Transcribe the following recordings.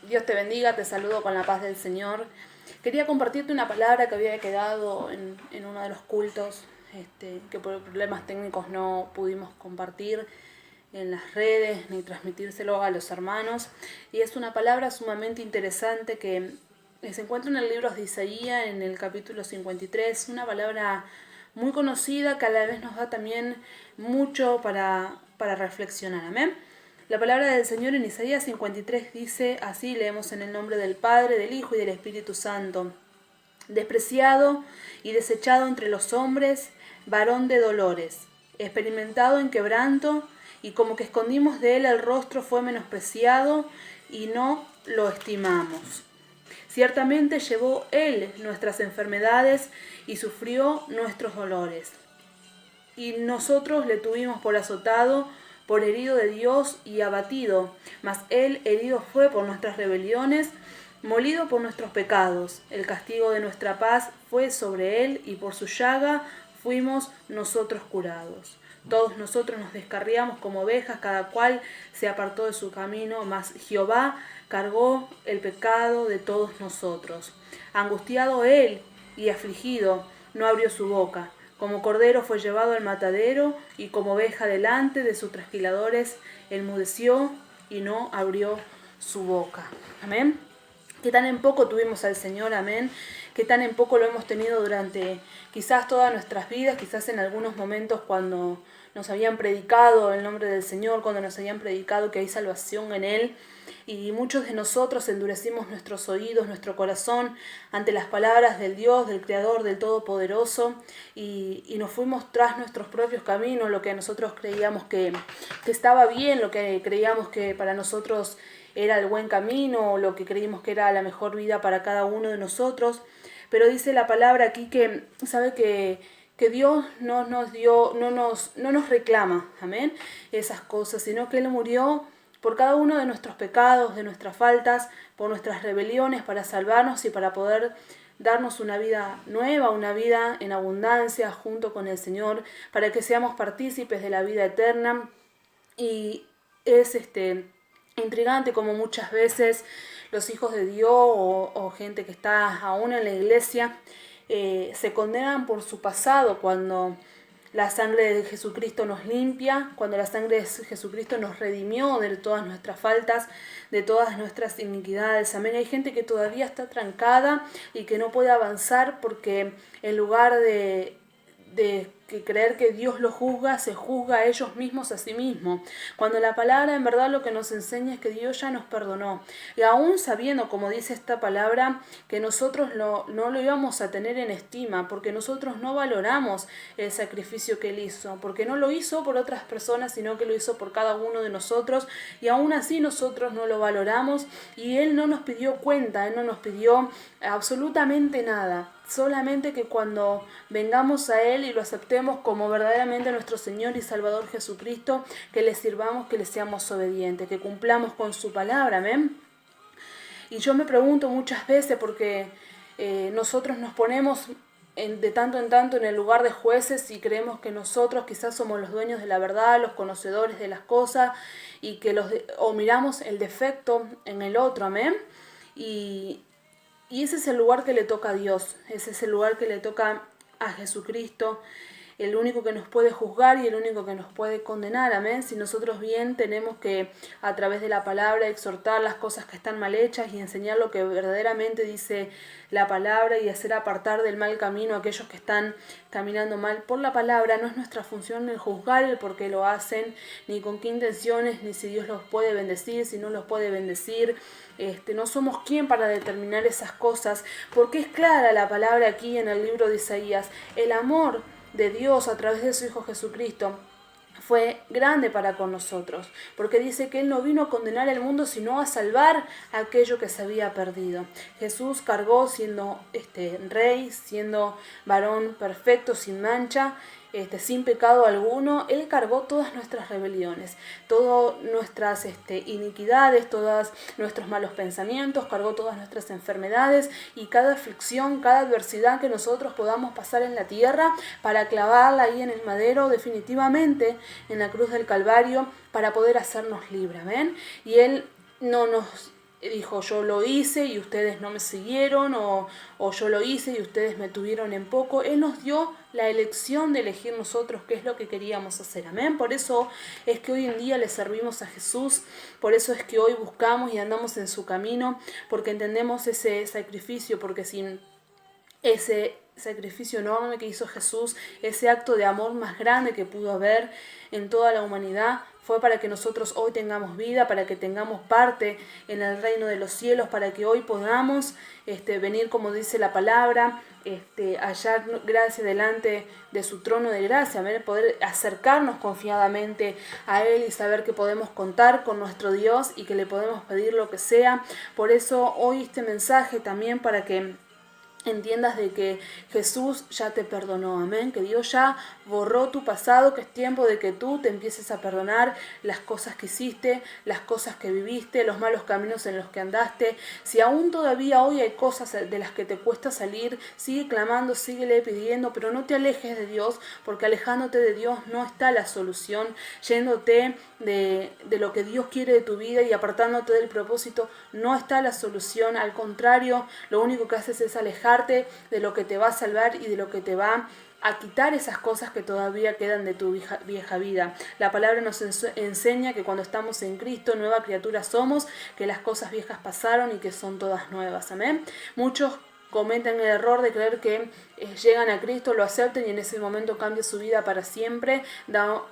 Dios te bendiga, te saludo con la paz del Señor. Quería compartirte una palabra que había quedado en uno de los cultos, que por problemas técnicos no pudimos compartir en las redes ni transmitírselo a los hermanos. Y es una palabra sumamente interesante que se encuentra en el libro de Isaías, en el capítulo 53, una palabra muy conocida que a la vez nos da también mucho para reflexionar. Amén. La palabra del Señor en Isaías 53 dice, así leemos en el nombre del Padre, del Hijo y del Espíritu Santo. Despreciado y desechado entre los hombres, varón de dolores, experimentado en quebranto, y como que escondimos de él el rostro fue menospreciado y no lo estimamos. Ciertamente llevó él nuestras enfermedades y sufrió nuestros dolores. Y nosotros le tuvimos por azotado, por herido de Dios y abatido, mas él herido fue por nuestras rebeliones, molido por nuestros pecados. El castigo de nuestra paz fue sobre él, y por su llaga fuimos nosotros curados. Todos nosotros nos descarriamos como ovejas, cada cual se apartó de su camino, mas Jehová cargó el pecado de todos nosotros. Angustiado él y afligido, no abrió su boca. Como cordero fue llevado al matadero, y como oveja delante de sus trasquiladores, enmudeció y no abrió su boca. Amén. Que tan en poco tuvimos al Señor, amén. Que tan en poco lo hemos tenido durante quizás todas nuestras vidas, quizás en algunos momentos cuando nos habían predicado el nombre del Señor, cuando nos habían predicado que hay salvación en Él. Y muchos de nosotros endurecimos nuestros oídos, nuestro corazón ante las palabras del Dios, del Creador, del Todopoderoso, y nos fuimos tras nuestros propios caminos, lo que nosotros creíamos que estaba bien, lo que creíamos que para nosotros era el buen camino, o lo que creímos que era la mejor vida para cada uno de nosotros. Pero dice la palabra aquí que sabe que Dios no nos reclama, amén, esas cosas, sino que Él murió por cada uno de nuestros pecados, de nuestras faltas, por nuestras rebeliones, para salvarnos y para poder darnos una vida nueva, una vida en abundancia junto con el Señor, para que seamos partícipes de la vida eterna. Y es intrigante como muchas veces los hijos de Dios o gente que está aún en la iglesia se condenan por su pasado, cuando la sangre de Jesucristo nos limpia, cuando la sangre de Jesucristo nos redimió de todas nuestras faltas, de todas nuestras iniquidades. Amén. Hay gente que todavía está trancada y que no puede avanzar porque en lugar de que creer que Dios lo juzga, se juzga a ellos mismos a sí mismos. Cuando la palabra en verdad lo que nos enseña es que Dios ya nos perdonó. Y aún sabiendo, como dice esta palabra, que nosotros no lo íbamos a tener en estima, porque nosotros no valoramos el sacrificio que Él hizo, porque no lo hizo por otras personas, sino que lo hizo por cada uno de nosotros, y aún así nosotros no lo valoramos, y Él no nos pidió cuenta, Él no nos pidió absolutamente nada. Solamente que cuando vengamos a Él y lo aceptemos como verdaderamente nuestro Señor y Salvador Jesucristo, que le sirvamos, que le seamos obedientes, que cumplamos con su palabra, amén. Y yo me pregunto muchas veces porque nosotros nos ponemos de tanto en tanto en el lugar de jueces y creemos que nosotros quizás somos los dueños de la verdad, los conocedores de las cosas, y que o miramos el defecto en el otro, amén. Y ese es el lugar que le toca a Dios, ese es el lugar que le toca a Jesucristo, el único que nos puede juzgar y el único que nos puede condenar, amén. Si nosotros bien tenemos que a través de la palabra exhortar las cosas que están mal hechas y enseñar lo que verdaderamente dice la palabra y hacer apartar del mal camino a aquellos que están caminando mal por la palabra, no es nuestra función el juzgar el por qué lo hacen, ni con qué intenciones, ni si Dios los puede bendecir, si no los puede bendecir. No somos quien para determinar esas cosas, porque es clara la palabra aquí en el libro de Isaías. El amor de Dios a través de su Hijo Jesucristo fue grande para con nosotros, porque dice que Él no vino a condenar el mundo, sino a salvar aquello que se había perdido. Jesús cargó siendo rey, siendo varón perfecto, sin mancha, sin pecado alguno. Él cargó todas nuestras rebeliones, todas nuestras iniquidades, todos nuestros malos pensamientos, cargó todas nuestras enfermedades y cada aflicción, cada adversidad que nosotros podamos pasar en la tierra, para clavarla ahí en el madero definitivamente en la cruz del Calvario, para poder hacernos libres, ¿ven? Y Él no nos dijo yo lo hice y ustedes no me siguieron, o yo lo hice y ustedes me tuvieron en poco. Él nos dio la elección de elegir nosotros qué es lo que queríamos hacer. Amén. Por eso es que hoy en día le servimos a Jesús, por eso es que hoy buscamos y andamos en su camino, porque entendemos ese sacrificio, porque sin ese sacrificio enorme que hizo Jesús, ese acto de amor más grande que pudo haber en toda la humanidad, fue para que nosotros hoy tengamos vida, para que tengamos parte en el reino de los cielos, para que hoy podamos venir, como dice la palabra, hallar gracia delante de su trono de gracia, poder acercarnos confiadamente a Él y saber que podemos contar con nuestro Dios y que le podemos pedir lo que sea. Por eso hoy este mensaje también para que entiendas de que Jesús ya te perdonó, amén, que Dios ya borró tu pasado, que es tiempo de que tú te empieces a perdonar las cosas que hiciste, las cosas que viviste, los malos caminos en los que andaste. Si aún todavía hoy hay cosas de las que te cuesta salir, sigue clamando, síguele pidiendo, pero no te alejes de Dios, porque alejándote de Dios no está la solución, yéndote de lo que Dios quiere de tu vida y apartándote del propósito, no está la solución. Al contrario, lo único que haces es alejarte de lo que te va a salvar y de lo que te va a quitar esas cosas que todavía quedan de tu vieja vida. La palabra nos enseña que cuando estamos en Cristo, nueva criatura somos, que las cosas viejas pasaron y que son todas nuevas. Amén. Muchos cometen el error de creer que llegan a Cristo, lo acepten y en ese momento cambia su vida para siempre, da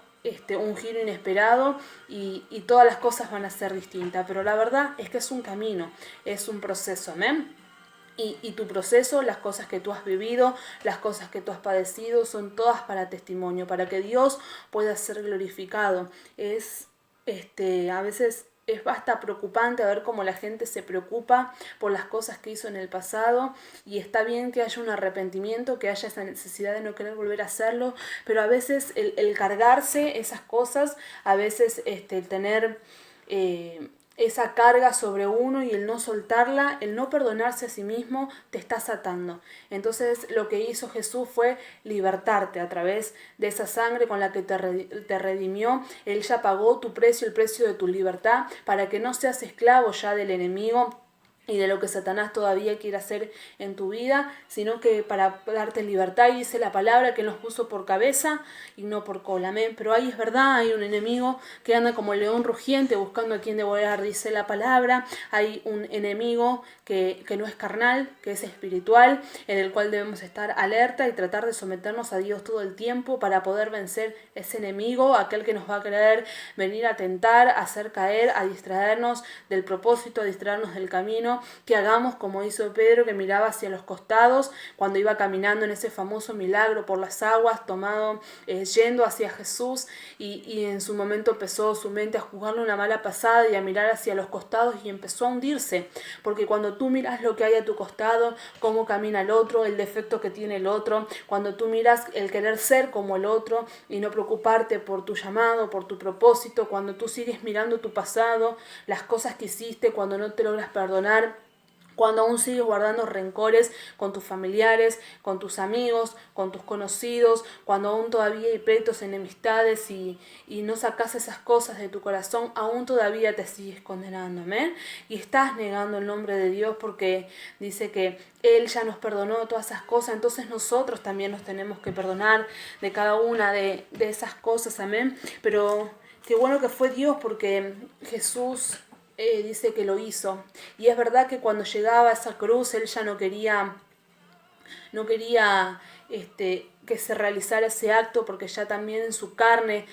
un giro inesperado y todas las cosas van a ser distintas. Pero la verdad es que es un camino, es un proceso. Amén. Y tu proceso, las cosas que tú has vivido, las cosas que tú has padecido, son todas para testimonio, para que Dios pueda ser glorificado. A veces es bastante preocupante ver cómo la gente se preocupa por las cosas que hizo en el pasado, y está bien que haya un arrepentimiento, que haya esa necesidad de no querer volver a hacerlo, pero a veces el cargarse esas cosas, a veces el tener esa carga sobre uno y el no soltarla, el no perdonarse a sí mismo, te estás atando. Entonces lo que hizo Jesús fue libertarte a través de esa sangre con la que te redimió. Él ya pagó tu precio, el precio de tu libertad, para que no seas esclavo ya del enemigo y de lo que Satanás todavía quiere hacer en tu vida, sino que para darte libertad. Y dice la palabra que nos puso por cabeza y no por cola. Amén. Pero ahí es verdad, hay un enemigo que anda como el león rugiente buscando a quien devorar, dice la palabra. Hay un enemigo que no es carnal, que es espiritual, en el cual debemos estar alerta y tratar de someternos a Dios todo el tiempo para poder vencer ese enemigo, aquel que nos va a querer venir a tentar, a hacer caer, a distraernos del propósito, a distraernos del camino. Que hagamos como hizo Pedro, que miraba hacia los costados cuando iba caminando en ese famoso milagro por las aguas, yendo hacia Jesús, y en su momento empezó su mente a jugarle una mala pasada y a mirar hacia los costados, y empezó a hundirse, porque cuando tú miras lo que hay a tu costado, cómo camina el otro, el defecto que tiene el otro, cuando tú miras el querer ser como el otro y no preocuparte por tu llamado, por tu propósito, cuando tú sigues mirando tu pasado, las cosas que hiciste, cuando no te logras perdonar, cuando aún sigues guardando rencores con tus familiares, con tus amigos, con tus conocidos, cuando aún todavía hay pleitos, enemistades y no sacas esas cosas de tu corazón, aún todavía te sigues condenando, amén. Y estás negando el nombre de Dios, porque dice que Él ya nos perdonó de todas esas cosas, entonces nosotros también nos tenemos que perdonar de cada una de esas cosas, amén. Pero qué bueno que fue Dios, porque Jesús dice que lo hizo. Y es verdad que cuando llegaba a esa cruz, Él ya no quería que se realizara ese acto, porque ya también en su carne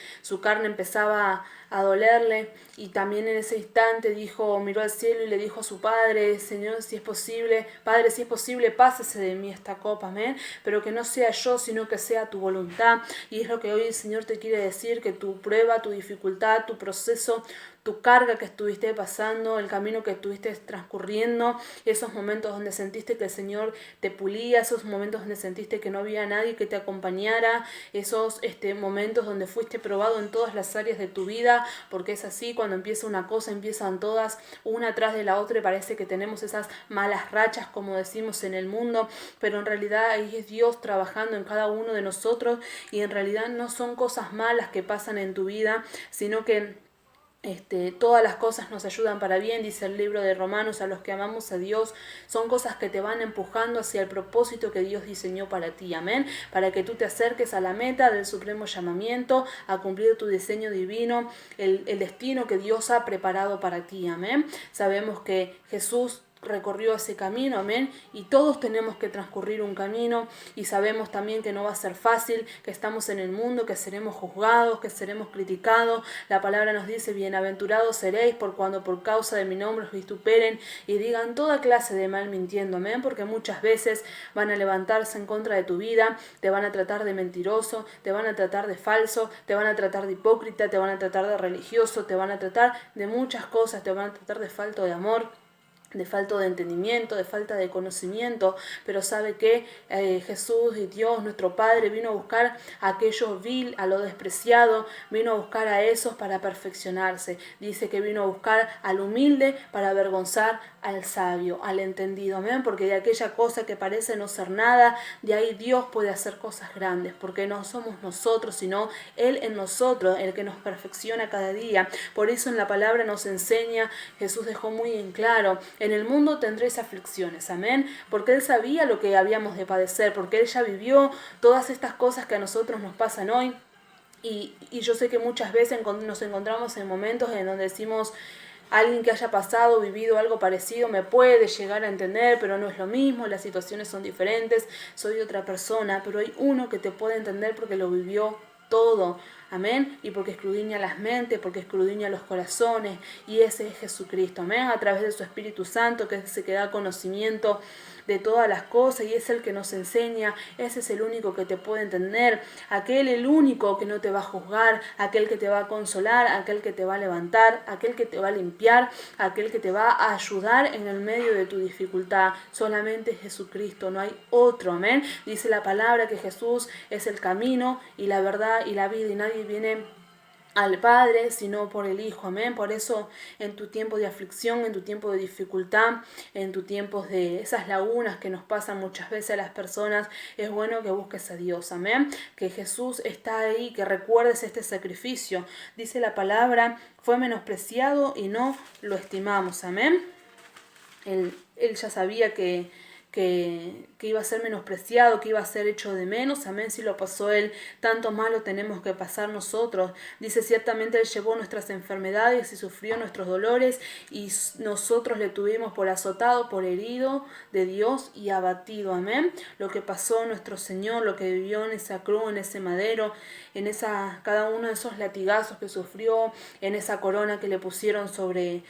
empezaba a dolerle, y también en ese instante miró al cielo y le dijo a su Padre: Señor, si es posible, Padre, si es posible, pásese de mí esta copa, amén, pero que no sea yo, sino que sea tu voluntad. Y es lo que hoy el Señor te quiere decir, que tu prueba, tu dificultad, tu proceso, tu carga que estuviste pasando, el camino que estuviste transcurriendo, esos momentos donde sentiste que el Señor te pulía, esos momentos donde sentiste que no había nadie que te acompañara, esos momentos donde fuiste probado en todas las áreas de tu vida, porque es así, cuando empieza una cosa, empiezan todas, una atrás de la otra, y parece que tenemos esas malas rachas, como decimos en el mundo, pero en realidad ahí es Dios trabajando en cada uno de nosotros, y en realidad no son cosas malas que pasan en tu vida, sino que Todas las cosas nos ayudan para bien, dice el libro de Romanos, a los que amamos a Dios, son cosas que te van empujando hacia el propósito que Dios diseñó para ti, amén, para que tú te acerques a la meta del supremo llamamiento, a cumplir tu diseño divino, el destino que Dios ha preparado para ti, amén. Sabemos que Jesús recorrió ese camino, amén, y todos tenemos que transcurrir un camino, y sabemos también que no va a ser fácil, que estamos en el mundo, que seremos juzgados, que seremos criticados. La palabra nos dice: bienaventurados seréis por cuando por causa de mi nombre os vituperen y digan toda clase de mal mintiendo, amén, porque muchas veces van a levantarse en contra de tu vida, te van a tratar de mentiroso, te van a tratar de falso, te van a tratar de hipócrita, te van a tratar de religioso, te van a tratar de muchas cosas, te van a tratar de falto de amor, de falta de entendimiento, de falta de conocimiento, pero sabe que Jesús y Dios, nuestro Padre, vino a buscar a aquellos vil, a lo despreciado, vino a buscar a esos para perfeccionarse. Dice que vino a buscar al humilde para avergonzar al sabio, al entendido, amén, porque de aquella cosa que parece no ser nada, de ahí Dios puede hacer cosas grandes, porque no somos nosotros, sino Él en nosotros, el que nos perfecciona cada día. Por eso en la palabra nos enseña, Jesús dejó muy en claro: en el mundo tendréis aflicciones, amén, porque Él sabía lo que habíamos de padecer, porque Él ya vivió todas estas cosas que a nosotros nos pasan hoy. Y yo sé que muchas veces nos encontramos en momentos en donde decimos: alguien que haya pasado, vivido algo parecido me puede llegar a entender, pero no es lo mismo, las situaciones son diferentes, soy otra persona, pero hay uno que te puede entender porque lo vivió todo, amén, y porque escudriña las mentes, porque escudriña los corazones, y ese es Jesucristo, amén, a través de su Espíritu Santo, que es el que da conocimiento de todas las cosas, y es el que nos enseña. Ese es el único que te puede entender, aquel el único que no te va a juzgar, aquel que te va a consolar, aquel que te va a levantar, aquel que te va a limpiar, aquel que te va a ayudar en el medio de tu dificultad. Solamente Jesucristo, no hay otro, amén. Dice la palabra que Jesús es el camino y la verdad y la vida, y nadie viene al Padre, sino por el Hijo, amén. Por eso en tu tiempo de aflicción, en tu tiempo de dificultad, en tu tiempo de esas lagunas que nos pasan muchas veces a las personas, es bueno que busques a Dios, amén. Que Jesús está ahí, que recuerdes este sacrificio. Dice la palabra: fue menospreciado y no lo estimamos, amén. Él ya sabía que iba a ser menospreciado, que iba a ser hecho de menos, amén. Si lo pasó Él, tanto más lo tenemos que pasar nosotros. Dice: ciertamente Él llevó nuestras enfermedades y sufrió nuestros dolores, y nosotros le tuvimos por azotado, por herido de Dios y abatido, amén. Lo que pasó nuestro Señor, lo que vivió en esa cruz, en ese madero, en cada uno de esos latigazos que sufrió, en esa corona que le pusieron sobre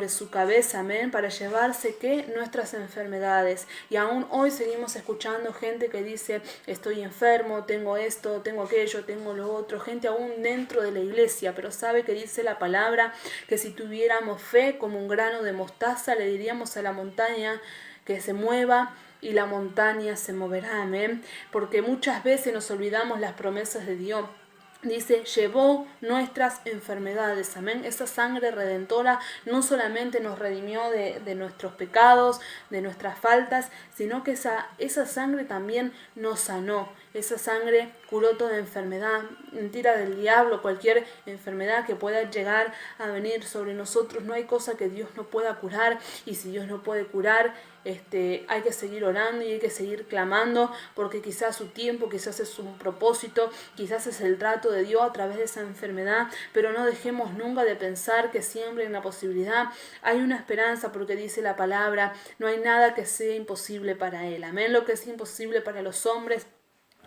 su cabeza, amén, para llevarse ¿qué? Nuestras enfermedades. Y aún hoy seguimos escuchando gente que dice: estoy enfermo, tengo esto, tengo aquello, tengo lo otro, gente aún dentro de la iglesia, pero sabe que dice la palabra que si tuviéramos fe como un grano de mostaza, le diríamos a la montaña que se mueva, y la montaña se moverá, amén, porque muchas veces nos olvidamos las promesas de Dios. Dice: llevó nuestras enfermedades, amén. Esa sangre redentora no solamente nos redimió de nuestros pecados, de nuestras faltas, sino que esa sangre también nos sanó. Esa sangre curó toda enfermedad, mentira del diablo, cualquier enfermedad que pueda llegar a venir sobre nosotros. No hay cosa que Dios no pueda curar, y si Dios no puede curar, hay que seguir orando y hay que seguir clamando, porque quizás su tiempo, quizás es un propósito, quizás es el trato de Dios a través de esa enfermedad, pero no dejemos nunca de pensar que siempre hay una posibilidad, hay una esperanza, porque dice la palabra: no hay nada que sea imposible para Él, amén. Lo que es imposible para los hombres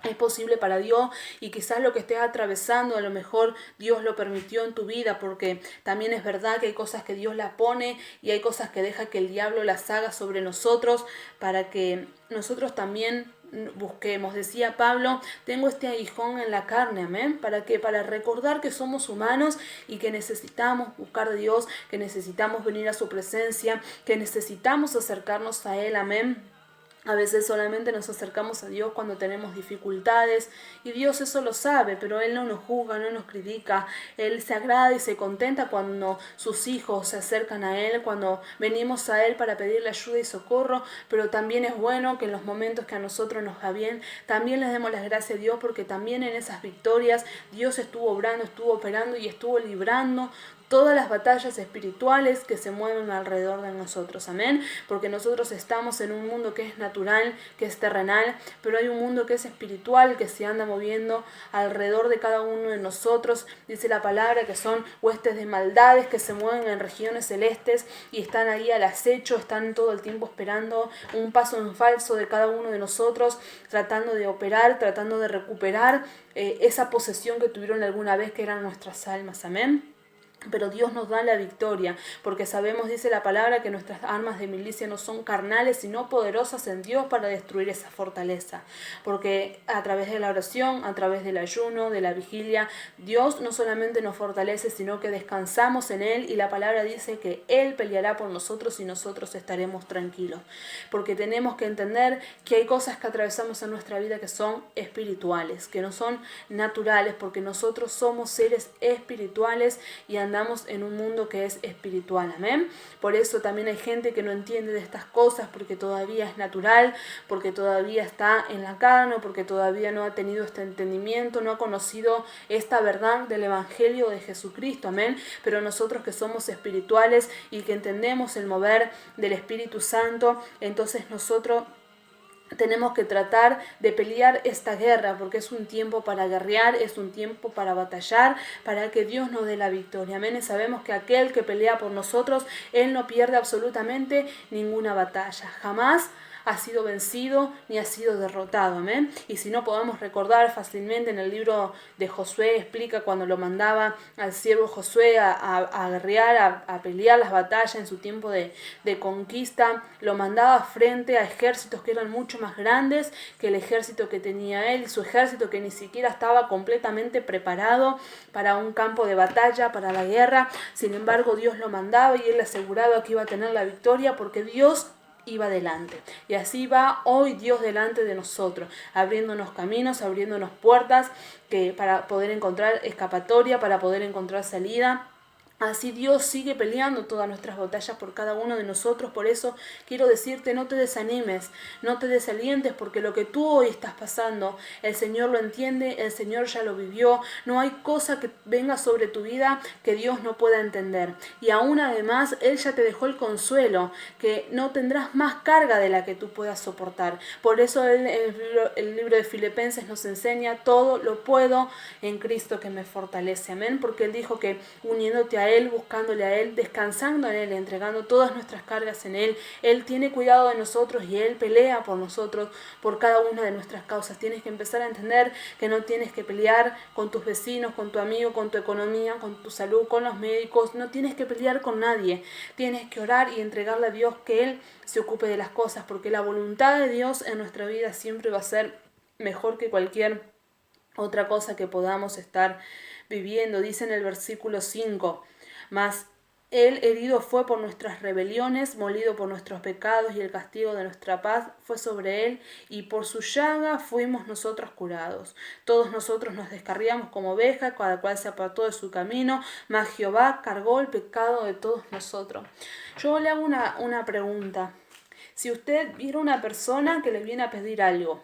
es posible para Dios, y quizás lo que estés atravesando, a lo mejor Dios lo permitió en tu vida, porque también es verdad que hay cosas que Dios las pone y hay cosas que deja que el diablo las haga sobre nosotros para que nosotros también busquemos. Decía Pablo: tengo este aguijón en la carne, amén. ¿Para qué? Para recordar que somos humanos y que necesitamos buscar a Dios, que necesitamos venir a su presencia, que necesitamos acercarnos a Él, amén. A veces solamente nos acercamos a Dios cuando tenemos dificultades, y Dios eso lo sabe, pero Él no nos juzga, no nos critica. Él se agrada y se contenta cuando sus hijos se acercan a Él, cuando venimos a Él para pedirle ayuda y socorro, pero también es bueno que en los momentos que a nosotros nos va bien, también les demos las gracias a Dios, porque también en esas victorias Dios estuvo obrando, estuvo operando y estuvo librando todas las batallas espirituales que se mueven alrededor de nosotros, amén, porque nosotros estamos en un mundo que es natural, que es terrenal, pero hay un mundo que es espiritual, que se anda moviendo alrededor de cada uno de nosotros. Dice la palabra que son huestes de maldades que se mueven en regiones celestes y están ahí al acecho, están todo el tiempo esperando un paso en falso de cada uno de nosotros, tratando de operar, tratando de recuperar esa posesión que tuvieron alguna vez, que eran nuestras almas, amén. Pero Dios nos da la victoria, porque sabemos, dice la palabra, que nuestras armas de milicia no son carnales, sino poderosas en Dios para destruir esa fortaleza. Porque a través de la oración, a través del ayuno, de la vigilia, Dios no solamente nos fortalece, sino que descansamos en Él, y la palabra dice que Él peleará por nosotros y nosotros estaremos tranquilos. Porque tenemos que entender que hay cosas que atravesamos en nuestra vida que son espirituales, que no son naturales, porque nosotros somos seres espirituales y andamos en un mundo que es espiritual, amén. Por eso también hay gente que no entiende de estas cosas, porque todavía es natural, porque todavía está en la carne, porque todavía no ha tenido este entendimiento, no ha conocido esta verdad del Evangelio de Jesucristo, amén. Pero nosotros que somos espirituales y que entendemos el mover del Espíritu Santo, entonces nosotros tenemos que tratar de pelear esta guerra, porque es un tiempo para guerrear, es un tiempo para batallar, para que Dios nos dé la victoria, amén. Y sabemos que aquel que pelea por nosotros, Él no pierde absolutamente ninguna batalla, jamás ha sido vencido ni ha sido derrotado, amén. Y si no, podemos recordar fácilmente en el libro de Josué, explica cuando lo mandaba al siervo Josué a guerrear, a pelear las batallas en su tiempo de conquista, lo mandaba frente a ejércitos que eran mucho más grandes que el ejército que tenía él, su ejército que ni siquiera estaba completamente preparado para un campo de batalla, para la guerra. Sin embargo, Dios lo mandaba y él le aseguraba que iba a tener la victoria, porque Dios iba adelante. Y así va hoy Dios delante de nosotros, abriéndonos caminos, abriéndonos puertas para poder encontrar escapatoria, para poder encontrar salida. Así Dios sigue peleando todas nuestras batallas por cada uno de nosotros. Por eso quiero decirte, no te desanimes, no te desalientes, porque lo que tú hoy estás pasando, el Señor lo entiende, el Señor ya lo vivió. No hay cosa que venga sobre tu vida que Dios no pueda entender. Y aún además, Él ya te dejó el consuelo, que no tendrás más carga de la que tú puedas soportar. Por eso el libro de Filipenses nos enseña: todo lo puedo en Cristo que me fortalece. Amén. Porque Él dijo que uniéndote a Él, buscándole a Él, descansando en Él, entregando todas nuestras cargas en Él, Él tiene cuidado de nosotros y Él pelea por nosotros, por cada una de nuestras causas. Tienes que empezar a entender que no tienes que pelear con tus vecinos, con tu amigo, con tu economía, con tu salud, con los médicos. No tienes que pelear con nadie. Tienes que orar y entregarle a Dios que Él se ocupe de las cosas, porque la voluntad de Dios en nuestra vida siempre va a ser mejor que cualquier otra cosa que podamos estar viviendo. Dice en el versículo 5: mas Él herido fue por nuestras rebeliones, molido por nuestros pecados, y el castigo de nuestra paz fue sobre Él, y por su llaga fuimos nosotros curados. Todos nosotros nos descarriamos como ovejas, cada cual se apartó de su camino, mas Jehová cargó el pecado de todos nosotros. Yo le hago una pregunta. Si usted viera una persona que le viene a pedir algo,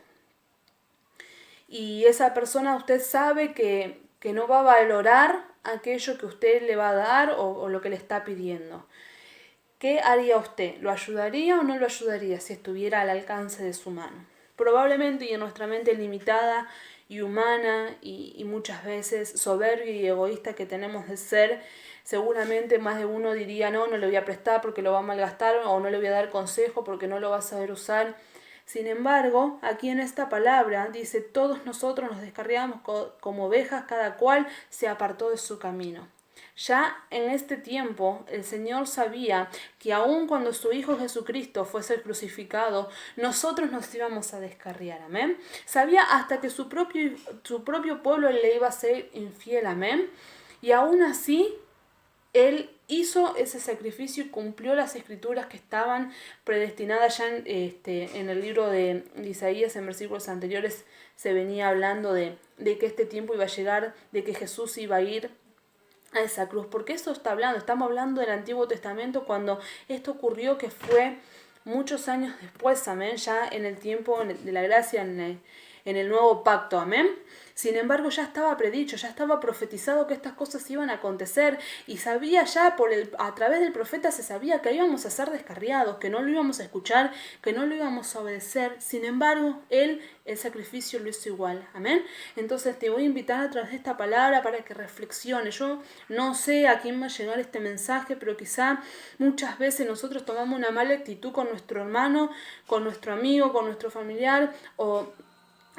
y esa persona usted sabe que no va a valorar aquello que usted le va a dar o lo que le está pidiendo, ¿qué haría usted? ¿Lo ayudaría o no lo ayudaría si estuviera al alcance de su mano? Probablemente, y en nuestra mente limitada y humana y muchas veces soberbia y egoísta que tenemos de ser, seguramente más de uno diría: no le voy a prestar porque lo va a malgastar, o no le voy a dar consejo porque no lo va a saber usar. Sin embargo, aquí en esta palabra dice: todos nosotros nos descarriamos como ovejas, cada cual se apartó de su camino. Ya en este tiempo el Señor sabía que aun cuando su Hijo Jesucristo fuese crucificado, nosotros nos íbamos a descarriar, amén. Sabía hasta que su propio pueblo le iba a ser infiel, amén. Y aún así, Él hizo ese sacrificio y cumplió las escrituras que estaban predestinadas ya en el libro de Isaías. En versículos anteriores se venía hablando de que este tiempo iba a llegar, de que Jesús iba a ir a esa cruz. Porque eso estamos hablando del Antiguo Testamento, cuando esto ocurrió, que fue muchos años después, amén, ya en el tiempo de la gracia, en en el nuevo pacto, amén. Sin embargo, ya estaba predicho, ya estaba profetizado que estas cosas iban a acontecer y sabía ya a través del profeta se sabía que íbamos a ser descarriados, que no lo íbamos a escuchar, que no lo íbamos a obedecer. Sin embargo, él el sacrificio lo hizo igual, amén. Entonces te voy a invitar a través de esta palabra para que reflexiones. Yo no sé a quién va a llegar este mensaje, pero quizá muchas veces nosotros tomamos una mala actitud con nuestro hermano, con nuestro amigo, con nuestro familiar, o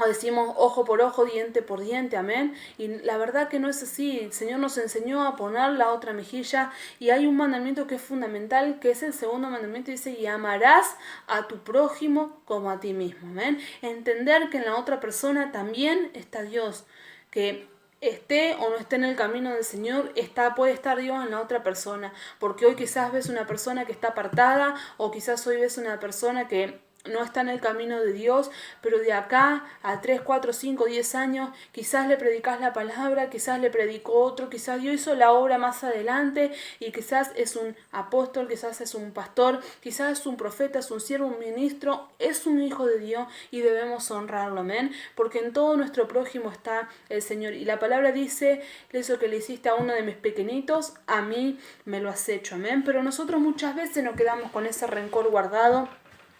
decimos ojo por ojo, diente por diente, amén. Y la verdad que no es así. El Señor nos enseñó a poner la otra mejilla y hay un mandamiento que es fundamental, que es el segundo mandamiento, dice, y amarás a tu prójimo como a ti mismo, amén. Entender que en la otra persona también está Dios, que esté o no esté en el camino del Señor, puede estar Dios en la otra persona, porque hoy quizás ves una persona que está apartada, o quizás hoy ves una persona que no está en el camino de Dios, pero de acá a 3, 4, 5, 10 años, quizás le predicas la palabra, quizás le predicó otro, quizás Dios hizo la obra más adelante y quizás es un apóstol, quizás es un pastor, quizás es un profeta, es un siervo, un ministro, es un hijo de Dios y debemos honrarlo, amén, porque en todo nuestro prójimo está el Señor. Y la palabra dice, eso que le hiciste a uno de mis pequeñitos, a mí me lo has hecho, amén. Pero nosotros muchas veces nos quedamos con ese rencor guardado,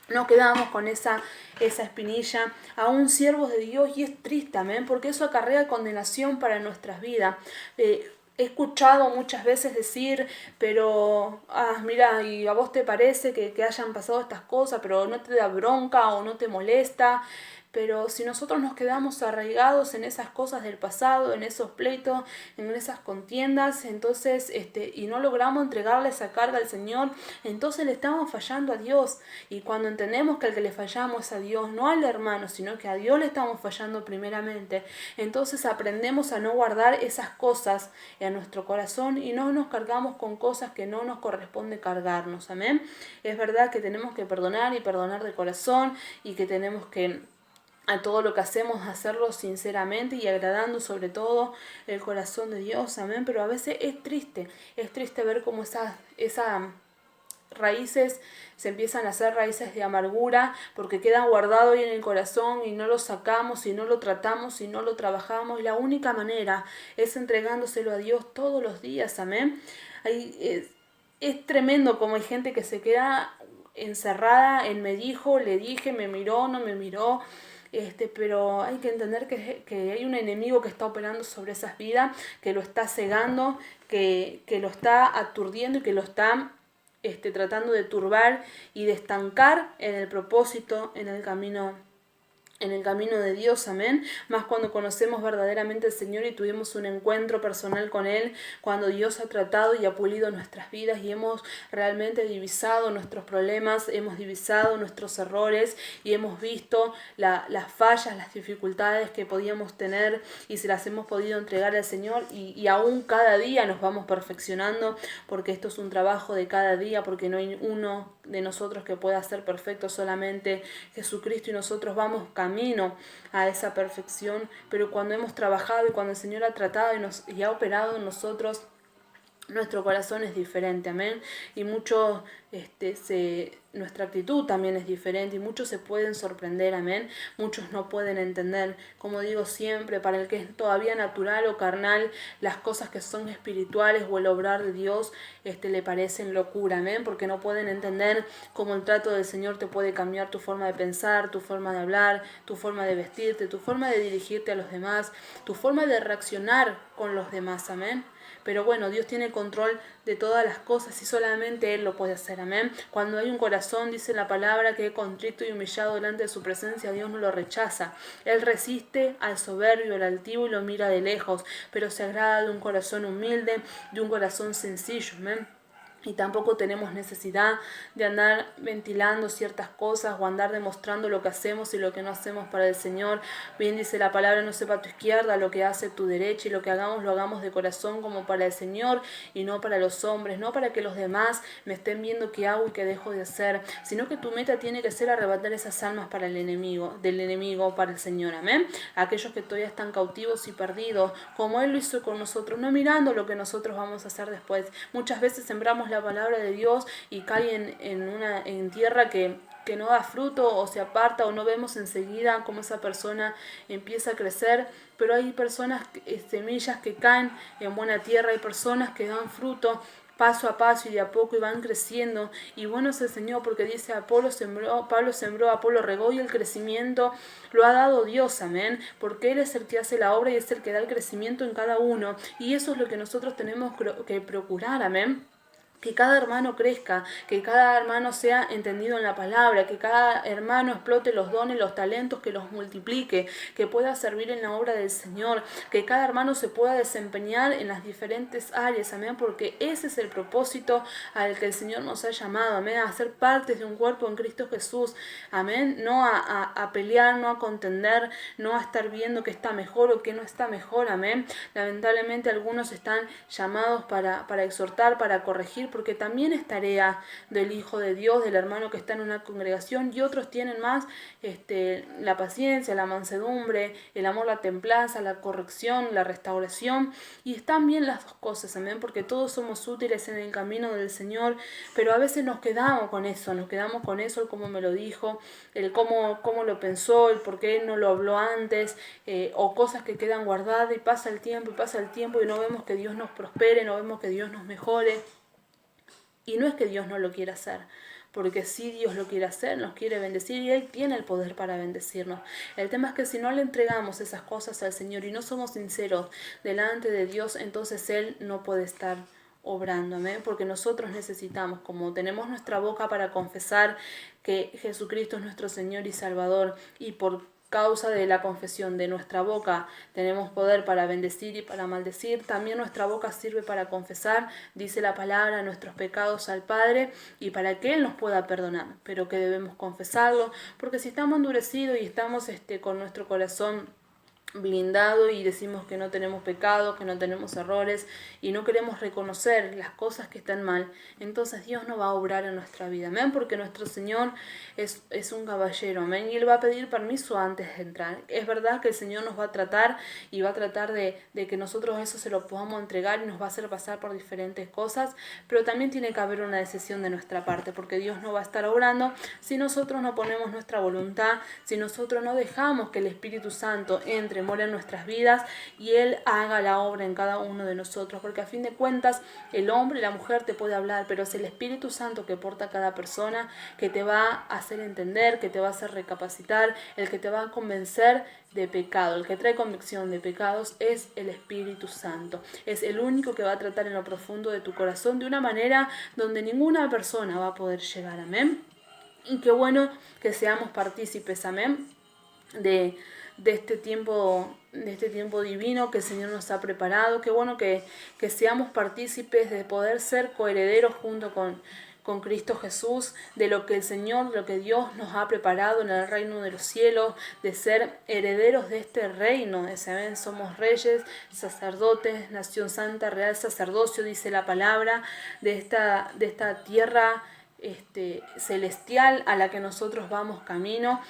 no quedamos con esa espinilla, aún siervos de Dios, y es triste, amén, porque eso acarrea condenación para nuestras vidas. He escuchado muchas veces decir, pero, mira, y a vos te parece que hayan pasado estas cosas, pero no te da bronca o no te molesta. Pero si nosotros nos quedamos arraigados en esas cosas del pasado, en esos pleitos, en esas contiendas, entonces, y no logramos entregarle esa carga al Señor, entonces le estamos fallando a Dios. Y cuando entendemos que al que le fallamos es a Dios, no al hermano, sino que a Dios le estamos fallando primeramente, entonces aprendemos a no guardar esas cosas en nuestro corazón y no nos cargamos con cosas que no nos corresponde cargarnos, amén. Es verdad que tenemos que perdonar y perdonar de corazón, y que tenemos que a todo lo que hacemos, hacerlo sinceramente y agradando sobre todo el corazón de Dios, amén. Pero a veces es triste ver cómo esas raíces se empiezan a hacer raíces de amargura, porque quedan guardados ahí en el corazón y no lo sacamos y no lo tratamos y no lo trabajamos. Y la única manera es entregándoselo a Dios todos los días, amén. Es tremendo como hay gente que se queda encerrada en me dijo, le dije, me miró, no me miró. Pero hay que entender que hay un enemigo que está operando sobre esas vidas, que lo está cegando, que lo está aturdiendo y que lo está tratando de turbar y de estancar en el propósito, en el camino de Dios, amén. Más cuando conocemos verdaderamente al Señor y tuvimos un encuentro personal con Él, cuando Dios ha tratado y ha pulido nuestras vidas y hemos realmente divisado nuestros problemas, hemos divisado nuestros errores y hemos visto las fallas, las dificultades que podíamos tener, y se las hemos podido entregar al Señor, y aún cada día nos vamos perfeccionando, porque esto es un trabajo de cada día, porque no hay uno de nosotros que pueda ser perfecto, solamente Jesucristo, y nosotros vamos camino a esa perfección. Pero cuando hemos trabajado y cuando el Señor ha tratado y ha operado en nosotros, nuestro corazón es diferente, amén. Y mucho, nuestra actitud también es diferente, y muchos se pueden sorprender, amén. Muchos no pueden entender, como digo siempre, para el que es todavía natural o carnal, las cosas que son espirituales o el obrar de Dios, le parecen locura, amén. Porque no pueden entender cómo el trato del Señor te puede cambiar tu forma de pensar, tu forma de hablar, tu forma de vestirte, tu forma de dirigirte a los demás, tu forma de reaccionar con los demás, amén. Pero bueno, Dios tiene control de todas las cosas y solamente Él lo puede hacer, amén. Cuando hay un corazón, dice la palabra, que es contrito y humillado delante de su presencia, Dios no lo rechaza. Él resiste al soberbio, al altivo, y lo mira de lejos, pero se agrada de un corazón humilde, de un corazón sencillo, amén. Y tampoco tenemos necesidad de andar ventilando ciertas cosas o andar demostrando lo que hacemos y lo que no hacemos para el Señor. Bien dice la palabra, no sepa tu izquierda lo que hace tu derecha, y lo que hagamos lo hagamos de corazón como para el Señor y no para los hombres, no para que los demás me estén viendo qué hago y qué dejo de hacer, sino que tu meta tiene que ser arrebatar esas almas para el enemigo, del enemigo para el Señor, amén. Aquellos que todavía están cautivos y perdidos, como Él lo hizo con nosotros, no mirando lo que nosotros vamos a hacer después. Muchas veces sembramos la palabra de Dios y cae en tierra que que no da fruto o se aparta o no vemos enseguida cómo esa persona empieza a crecer, pero hay personas, semillas que caen en buena tierra, hay personas que dan fruto paso a paso y de a poco y van creciendo. Y bueno es el Señor porque dice Apolo sembró, Pablo sembró, Apolo regó y el crecimiento lo ha dado Dios, amén, porque Él es el que hace la obra y es el que da el crecimiento en cada uno y eso es lo que nosotros tenemos que procurar, amén. Que cada hermano crezca, que cada hermano sea entendido en la palabra, que cada hermano explote los dones, los talentos, que los multiplique, que pueda servir en la obra del Señor, que cada hermano se pueda desempeñar en las diferentes áreas, amén, porque ese es el propósito al que el Señor nos ha llamado, amén, a ser partes de un cuerpo en Cristo Jesús, amén, no a pelear, no a contender, no a estar viendo qué está mejor o qué no está mejor, amén. Lamentablemente algunos están llamados para exhortar, para corregir, porque también es tarea del Hijo de Dios, del hermano que está en una congregación, y otros tienen más la paciencia, la mansedumbre, el amor, la templanza, la corrección, la restauración, y están bien las dos cosas, amén, porque todos somos útiles en el camino del Señor, pero a veces nos quedamos con eso, el cómo me lo dijo, el cómo lo pensó, el por qué no lo habló antes, o cosas que quedan guardadas y pasa el tiempo y no vemos que Dios nos prospere, no vemos que Dios nos mejore. Y no es que Dios no lo quiera hacer, porque sí Dios lo quiere hacer, nos quiere bendecir y Él tiene el poder para bendecirnos. El tema es que si no le entregamos esas cosas al Señor y no somos sinceros delante de Dios, entonces Él no puede estar obrando, amén, porque nosotros necesitamos, como tenemos nuestra boca para confesar que Jesucristo es nuestro Señor y Salvador, y por causa de la confesión de nuestra boca tenemos poder para bendecir y para maldecir, también nuestra boca sirve para confesar, dice la palabra, nuestros pecados al Padre y para que Él nos pueda perdonar, pero que debemos confesarlo, porque si estamos endurecidos y estamos con nuestro corazón blindado y decimos que no tenemos pecado, que no tenemos errores y no queremos reconocer las cosas que están mal, entonces Dios no va a obrar en nuestra vida, amén, porque nuestro Señor es un caballero, amén, y Él va a pedir permiso antes de entrar. Es verdad que el Señor nos va a tratar y va a tratar de que nosotros eso se lo podamos entregar y nos va a hacer pasar por diferentes cosas, pero también tiene que haber una decisión de nuestra parte, porque Dios no va a estar obrando si nosotros no ponemos nuestra voluntad, si nosotros no dejamos que el Espíritu Santo entre, more en nuestras vidas y Él haga la obra en cada uno de nosotros, porque a fin de cuentas el hombre y la mujer te puede hablar, pero es el Espíritu Santo que porta a cada persona, que te va a hacer entender, que te va a hacer recapacitar, el que te va a convencer de pecado. El que trae convicción de pecados es el Espíritu Santo, es el único que va a tratar en lo profundo de tu corazón de una manera donde ninguna persona va a poder llegar, amén. Y qué bueno que seamos partícipes, amén, de este tiempo divino que el Señor nos ha preparado. Qué bueno que seamos partícipes de poder ser coherederos junto con Cristo Jesús, de lo que el Señor, lo que Dios nos ha preparado en el reino de los cielos, de ser herederos de este reino. ¿Saben? Somos reyes, sacerdotes, nación santa, real sacerdocio, dice la palabra, de esta tierra celestial a la que nosotros vamos camino.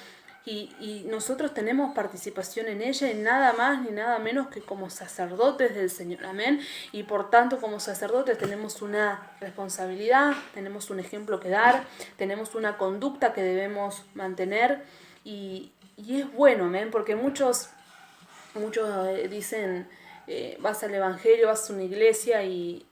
Y nosotros tenemos participación en ella, en nada más ni nada menos que como sacerdotes del Señor, amén. Y por tanto, como sacerdotes tenemos una responsabilidad, tenemos un ejemplo que dar, tenemos una conducta que debemos mantener, y es bueno, amén, porque muchos dicen, vas al evangelio, vas a una iglesia y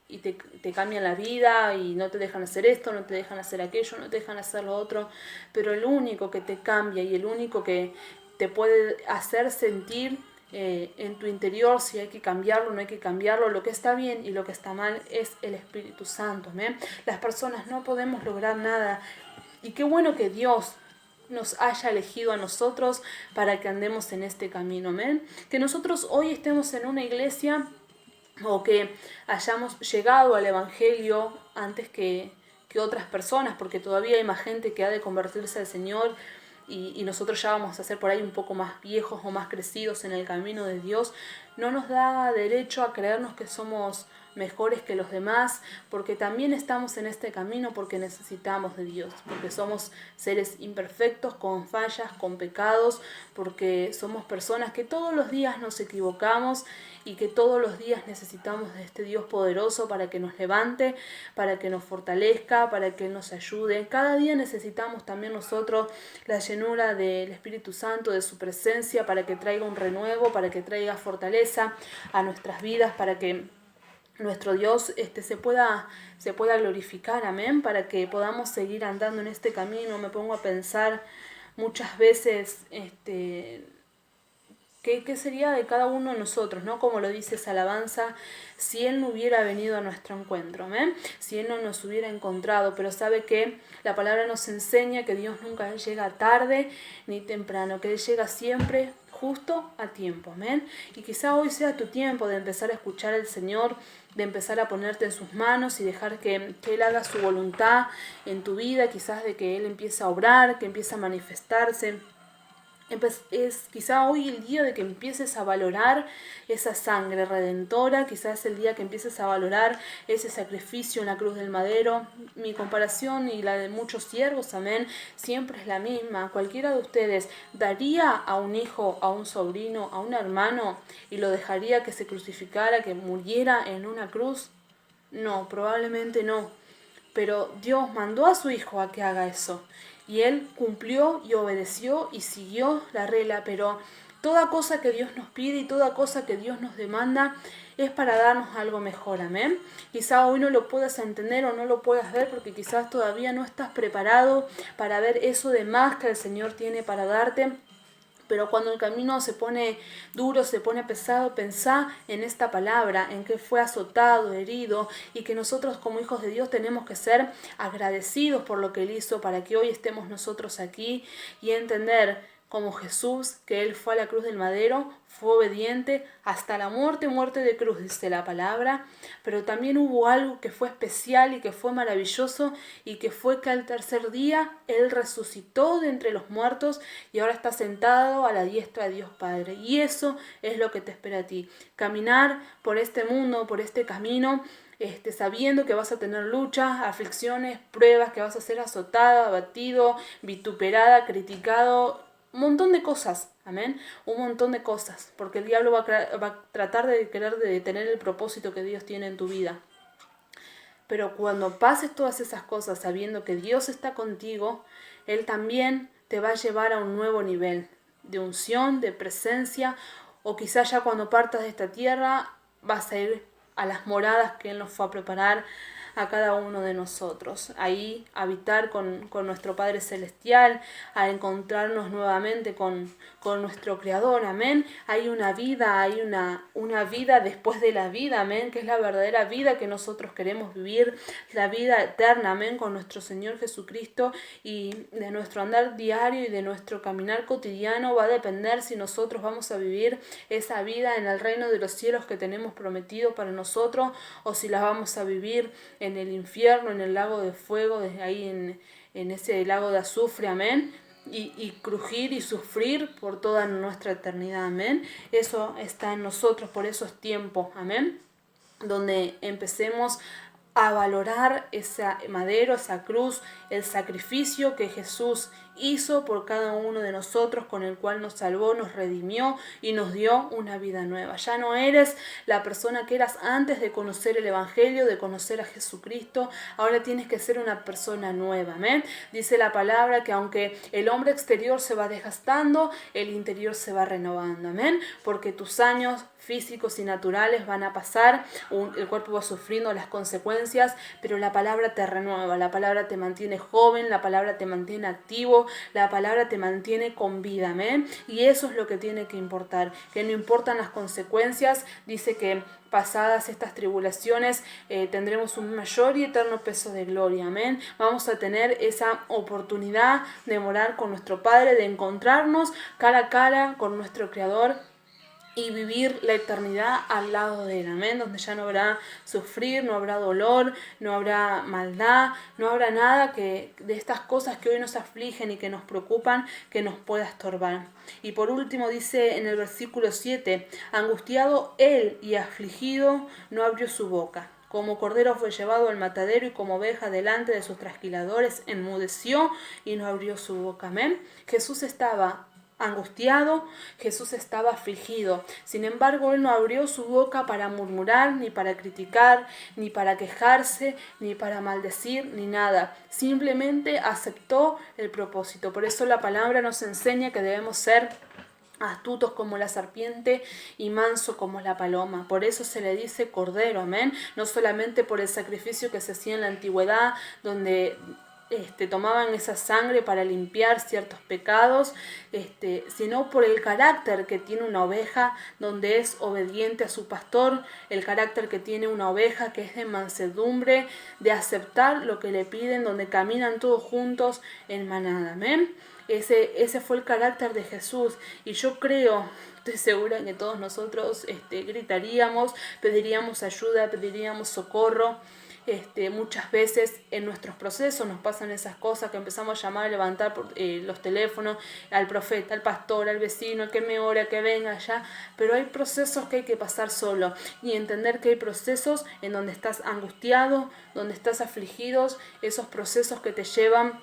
te cambian la vida y no te dejan hacer esto, no te dejan hacer aquello, no te dejan hacer lo otro, pero el único que te cambia y el único que te puede hacer sentir en tu interior si hay que cambiarlo o no hay que cambiarlo, lo que está bien y lo que está mal, es el Espíritu Santo, ¿eh? Las personas no podemos lograr nada, y qué bueno que Dios nos haya elegido a nosotros para que andemos en este camino, amén. Que nosotros hoy estemos en una iglesia o que hayamos llegado al Evangelio antes que otras personas, porque todavía hay más gente que ha de convertirse al Señor, y nosotros ya vamos a ser por ahí un poco más viejos o más crecidos en el camino de Dios, no nos da derecho a creernos que somos mejores que los demás, porque también estamos en este camino porque necesitamos de Dios, porque somos seres imperfectos, con fallas, con pecados, porque somos personas que todos los días nos equivocamos y que todos los días necesitamos de este Dios poderoso para que nos levante, para que nos fortalezca, para que Él nos ayude. Cada día necesitamos también nosotros la llenura del Espíritu Santo, de su presencia, para que traiga un renuevo, para que traiga fortaleza a nuestras vidas, para que nuestro Dios se pueda glorificar, amén, para que podamos seguir andando en este camino. Me pongo a pensar muchas veces ¿qué sería de cada uno de nosotros, ¿no? Como lo dice esa alabanza, si Él no hubiera venido a nuestro encuentro, ¿eh? Si Él no nos hubiera encontrado, pero sabe que la palabra nos enseña que Dios nunca llega tarde ni temprano, que Él llega siempre justo a tiempo, amén. Y quizá hoy sea tu tiempo de empezar a escuchar al Señor, de empezar a ponerte en sus manos y dejar que Él haga su voluntad en tu vida, quizás de que Él empiece a obrar, que empiece a manifestarse. Es quizá hoy el día de que empieces a valorar esa sangre redentora, quizás es el día que empieces a valorar ese sacrificio en la cruz del madero. Mi comparación y la de muchos siervos, amén, siempre es la misma. Cualquiera de ustedes daría a un hijo, a un sobrino, a un hermano y lo dejaría que se crucificara, que muriera en una cruz. No, probablemente no. Pero Dios mandó a su hijo a que haga eso. Y Él cumplió y obedeció y siguió la regla. Pero toda cosa que Dios nos pide y toda cosa que Dios nos demanda es para darnos algo mejor, amén. Quizá hoy no lo puedas entender o no lo puedas ver porque quizás todavía no estás preparado para ver eso de más que el Señor tiene para darte. Pero cuando el camino se pone duro, se pone pesado, pensá en esta palabra, en que fue azotado, herido, y que nosotros como hijos de Dios tenemos que ser agradecidos por lo que Él hizo para que hoy estemos nosotros aquí y entender como Jesús, que Él fue a la cruz del madero, fue obediente hasta la muerte de cruz, dice la palabra, pero también hubo algo que fue especial y que fue maravilloso y que fue que al tercer día Él resucitó de entre los muertos y ahora está sentado a la diestra de Dios Padre. Y eso es lo que te espera a ti, caminar por este mundo, por este camino, sabiendo que vas a tener luchas, aflicciones, pruebas, que vas a ser azotada, abatido, vituperada, criticado, un montón de cosas, amén, un montón de cosas, porque el diablo va a tratar de querer detener el propósito que Dios tiene en tu vida. Pero cuando pases todas esas cosas sabiendo que Dios está contigo, Él también te va a llevar a un nuevo nivel de unción, de presencia, o quizás ya cuando partas de esta tierra vas a ir a las moradas que Él nos fue a preparar a cada uno de nosotros, ahí habitar con nuestro Padre Celestial, a encontrarnos nuevamente con nuestro Creador, amén. Hay una vida, hay una vida después de la vida, amén, que es la verdadera vida que nosotros queremos vivir, la vida eterna, amén, con nuestro Señor Jesucristo, y de nuestro andar diario y de nuestro caminar cotidiano va a depender si nosotros vamos a vivir esa vida en el reino de los cielos que tenemos prometido para nosotros, o si la vamos a vivir en el infierno, en el lago de fuego, desde ahí en ese lago de azufre, amén, y crujir y sufrir por toda nuestra eternidad, amén. Eso está en nosotros por esos tiempos, amén, donde empecemos a valorar ese madero, esa cruz, el sacrificio que Jesús hizo por cada uno de nosotros, con el cual nos salvó, nos redimió y nos dio una vida nueva. Ya no eres la persona que eras antes de conocer el Evangelio, de conocer a Jesucristo, ahora tienes que ser una persona nueva, ¿amén? Dice la palabra que aunque el hombre exterior se va desgastando, el interior se va renovando, ¿amén? Porque tus años físicos y naturales van a pasar, el cuerpo va sufriendo las consecuencias, pero la palabra te renueva, la palabra te mantiene joven, la palabra te mantiene activo, la palabra te mantiene con vida, amén. Y eso es lo que tiene que importar, que no importan las consecuencias. Dice que pasadas estas tribulaciones tendremos un mayor y eterno peso de gloria, amén. Vamos a tener esa oportunidad de morar con nuestro Padre, de encontrarnos cara a cara con nuestro Creador, y vivir la eternidad al lado de él, amén, donde ya no habrá sufrir, no habrá dolor, no habrá maldad, no habrá nada que de estas cosas que hoy nos afligen y que nos preocupan, que nos pueda estorbar. Y por último dice en el versículo 7, angustiado él y afligido, no abrió su boca. Como cordero fue llevado al matadero y como oveja delante de sus trasquiladores enmudeció y no abrió su boca. Amén. Jesús estaba angustiado, Jesús estaba afligido. Sin embargo, él no abrió su boca para murmurar, ni para criticar, ni para quejarse, ni para maldecir, ni nada. Simplemente aceptó el propósito. Por eso la palabra nos enseña que debemos ser astutos como la serpiente y manso como la paloma. Por eso se le dice cordero, amén. No solamente por el sacrificio que se hacía en la antigüedad, donde tomaban esa sangre para limpiar ciertos pecados, sino por el carácter que tiene una oveja, donde es obediente a su pastor, el carácter que tiene una oveja que es de mansedumbre, de aceptar lo que le piden, donde caminan todos juntos en manada, amén. Ese fue el carácter de Jesús, y yo creo, estoy segura que todos nosotros gritaríamos, pediríamos ayuda, pediríamos socorro. Muchas veces en nuestros procesos nos pasan esas cosas que empezamos a llamar, a levantar los teléfonos al profeta, al pastor, al vecino, al que me ora, que venga allá, pero hay procesos que hay que pasar solo y entender que hay procesos en donde estás angustiado, donde estás afligido, esos procesos que te llevan,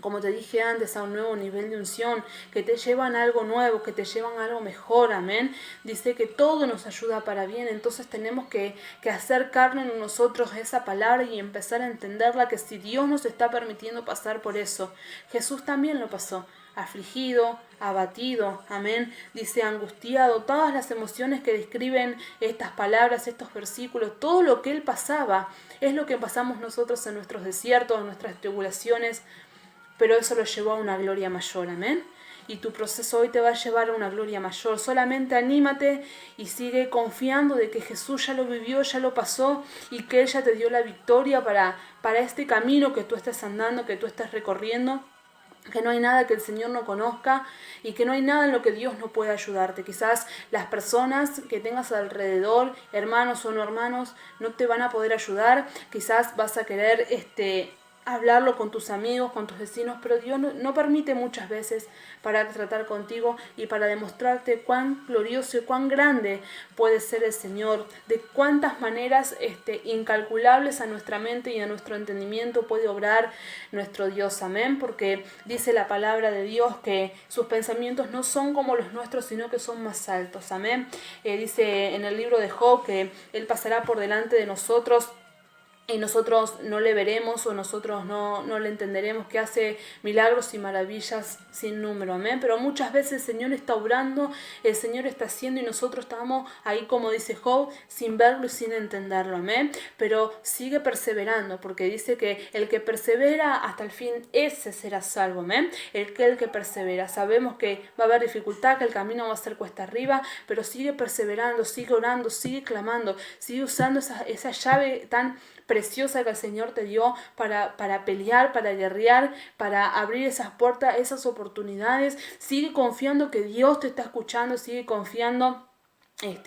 como te dije antes, a un nuevo nivel de unción, que te llevan a algo nuevo, que te llevan a algo mejor, amén. Dice que todo nos ayuda para bien, entonces tenemos que hacer carne en nosotros esa palabra y empezar a entenderla, que si Dios nos está permitiendo pasar por eso, Jesús también lo pasó, afligido, abatido, amén, dice angustiado, todas las emociones que describen estas palabras, estos versículos, todo lo que Él pasaba, es lo que pasamos nosotros en nuestros desiertos, en nuestras tribulaciones, pero eso lo llevó a una gloria mayor, amén. Y tu proceso hoy te va a llevar a una gloria mayor. Solamente anímate y sigue confiando de que Jesús ya lo vivió, ya lo pasó y que Él ya te dio la victoria para este camino que tú estés andando, que tú estés recorriendo. Que no hay nada que el Señor no conozca y que no hay nada en lo que Dios no pueda ayudarte. Quizás las personas que tengas alrededor, hermanos o no hermanos, no te van a poder ayudar. Quizás vas a querer hablarlo con tus amigos, con tus vecinos, pero Dios no permite muchas veces para tratar contigo y para demostrarte cuán glorioso y cuán grande puede ser el Señor, de cuántas maneras incalculables a nuestra mente y a nuestro entendimiento puede obrar nuestro Dios, amén, porque dice la palabra de Dios que sus pensamientos no son como los nuestros, sino que son más altos, amén. Dice en el libro de Job que Él pasará por delante de nosotros y nosotros no le veremos o nosotros no le entenderemos, que hace milagros y maravillas sin número, amén. Pero muchas veces el Señor está obrando, el Señor está haciendo y nosotros estamos ahí, como dice Job, sin verlo y sin entenderlo, amén. Pero sigue perseverando, porque dice que el que persevera hasta el fin, ese será salvo, amén. El que persevera, sabemos que va a haber dificultad, que el camino va a ser cuesta arriba, pero sigue perseverando, sigue orando, sigue clamando, sigue usando esa llave tan preciosa que el Señor te dio para pelear, para guerrear, para abrir esas puertas, esas oportunidades. Sigue confiando que Dios te está escuchando, sigue confiando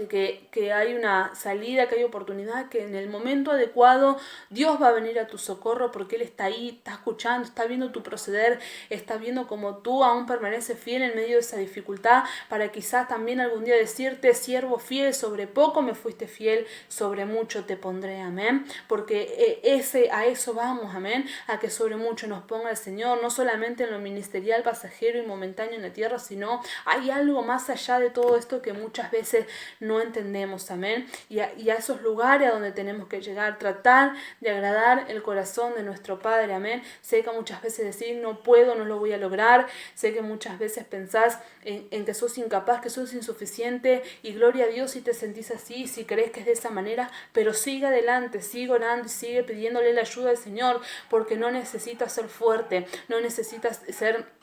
que hay una salida, que hay oportunidad, que en el momento adecuado Dios va a venir a tu socorro, porque Él está ahí, está escuchando, está viendo tu proceder, está viendo cómo tú aún permaneces fiel en medio de esa dificultad, para quizás también algún día decirte: siervo fiel, sobre poco me fuiste fiel, sobre mucho te pondré, amén, porque a eso vamos, amén, a que sobre mucho nos ponga el Señor, no solamente en lo ministerial, pasajero y momentáneo en la tierra, sino hay algo más allá de todo esto que muchas veces no entendemos, amén, y a esos lugares a donde tenemos que llegar, tratar de agradar el corazón de nuestro Padre, amén. Sé que muchas veces decís: no puedo, no lo voy a lograr, sé que muchas veces pensás en que sos incapaz, que sos insuficiente, y gloria a Dios si te sentís así, si crees que es de esa manera, pero sigue adelante, sigue orando y sigue pidiéndole la ayuda al Señor, porque no necesitas ser fuerte, no necesitas ser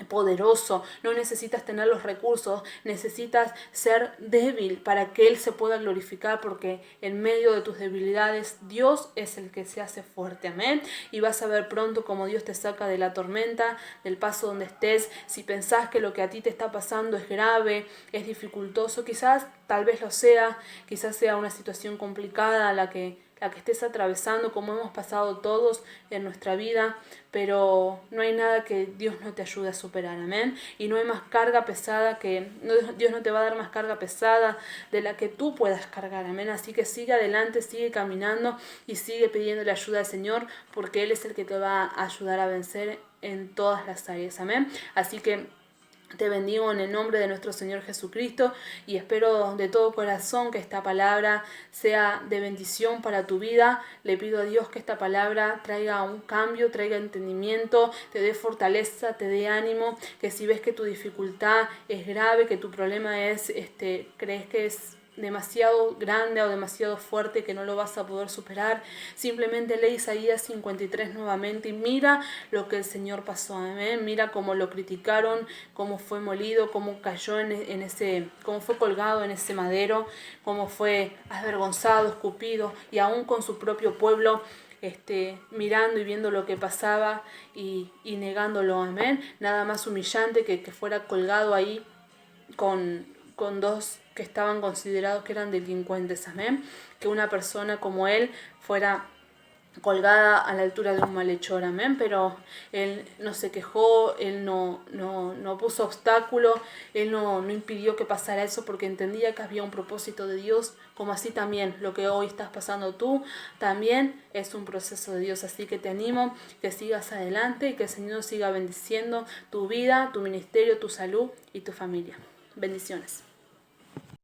poderoso, no necesitas tener los recursos, necesitas ser débil para que Él se pueda glorificar, porque en medio de tus debilidades Dios es el que se hace fuerte, amén. Y vas a ver pronto cómo Dios te saca de la tormenta, del paso donde estés. Si pensás que lo que a ti te está pasando es grave, es dificultoso, quizás tal vez lo sea, quizás sea una situación complicada la que estés atravesando, como hemos pasado todos en nuestra vida, pero no hay nada que Dios no te ayude a superar, amén. Y no hay más carga pesada Dios no te va a dar más carga pesada de la que tú puedas cargar, amén. Así que sigue adelante, sigue caminando y sigue pidiéndole ayuda al Señor, porque Él es el que te va a ayudar a vencer en todas las áreas, amén. Así que te bendigo en el nombre de nuestro Señor Jesucristo y espero de todo corazón que esta palabra sea de bendición para tu vida. Le pido a Dios que esta palabra traiga un cambio, traiga entendimiento, te dé fortaleza, te dé ánimo, que si ves que tu dificultad es grave, que tu problema es, crees que es demasiado grande o demasiado fuerte, que no lo vas a poder superar, simplemente lee Isaías 53 nuevamente y mira lo que el Señor pasó, amén. Mira cómo lo criticaron, cómo fue molido, cómo cayó cómo fue colgado en ese madero, cómo fue avergonzado, escupido, y aún con su propio pueblo mirando y viendo lo que pasaba y negándolo, amén. Nada más humillante que fuera colgado ahí con dos que estaban considerados que eran delincuentes, amén. Que una persona como él fuera colgada a la altura de un malhechor, amén. Pero él no se quejó, él no puso obstáculo, él no impidió que pasara eso, porque entendía que había un propósito de Dios, como así también lo que hoy estás pasando tú, también es un proceso de Dios. Así que te animo que sigas adelante y que el Señor siga bendiciendo tu vida, tu ministerio, tu salud y tu familia. Bendiciones.